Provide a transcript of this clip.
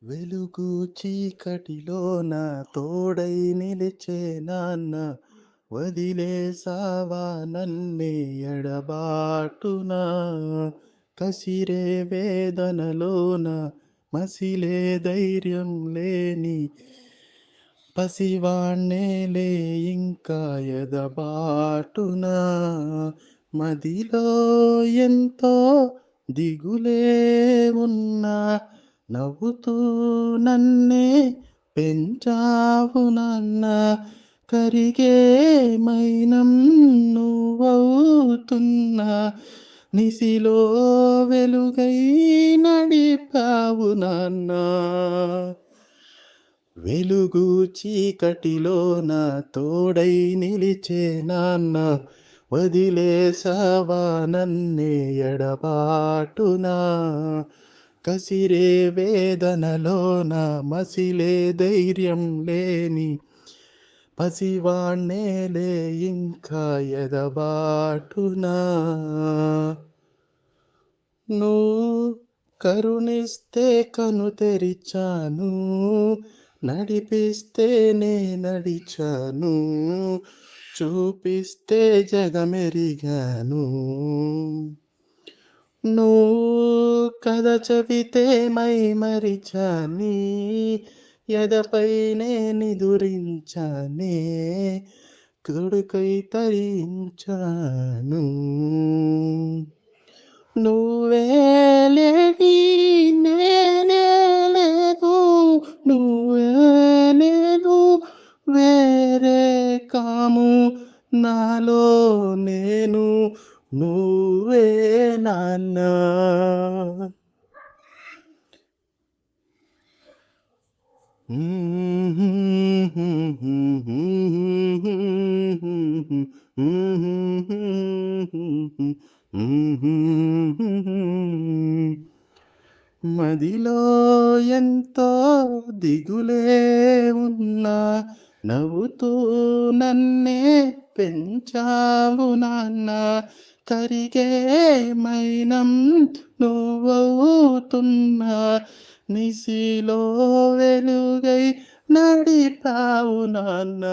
వెలుగు చీకటిలోన తోడై నిలిచే నాన్న వదిలేసావా నన్నే ఎడబాటునా కసిరే వేదనలోన మసిలే ధైర్యం లేని పసివాణ్ణేలే ఇంకా ఎదబాటునా మదిలో ఎంతో దిగులే ఉన్నా నవ్వుతూ నన్నే పెంచావు నాన్న కరిగే మైనం నువ్వవుతున్నా నిసిలో వెలుగై నడిపావు నాన్న వెలుగు చీకటిలోన తోడై నిలిచే నాన్న వదిలేసావా నన్నే ఎడబాటునా కసిరే వేదనలోన మసిలే ధైర్యం లేని పసివాణ్ణేలే ఇంకా ఎదబాటునా నువ్వు కరుణిస్తే కను తెరిచాను నడిపిస్తే నే నడిచాను చూపిస్తే జగమెరిగాను నువ్వు కథ చెబితే మై మరిచాని ఎదపైనే నిదురించానే కొడుకై తరించాను నువ్వే లేని నేనే లేదు నువ్వే నేను వేరే కాము నాలో నేను నువ్వే నాన్న మదిలో ఎంతో దిగులే ఉన్నా నవ్వుతూ నన్నే పెంచావు నాన్న కరిగే మైనం నువ్వవుతున్నా నిసిలో వెలుగై నడిపావు నాన్న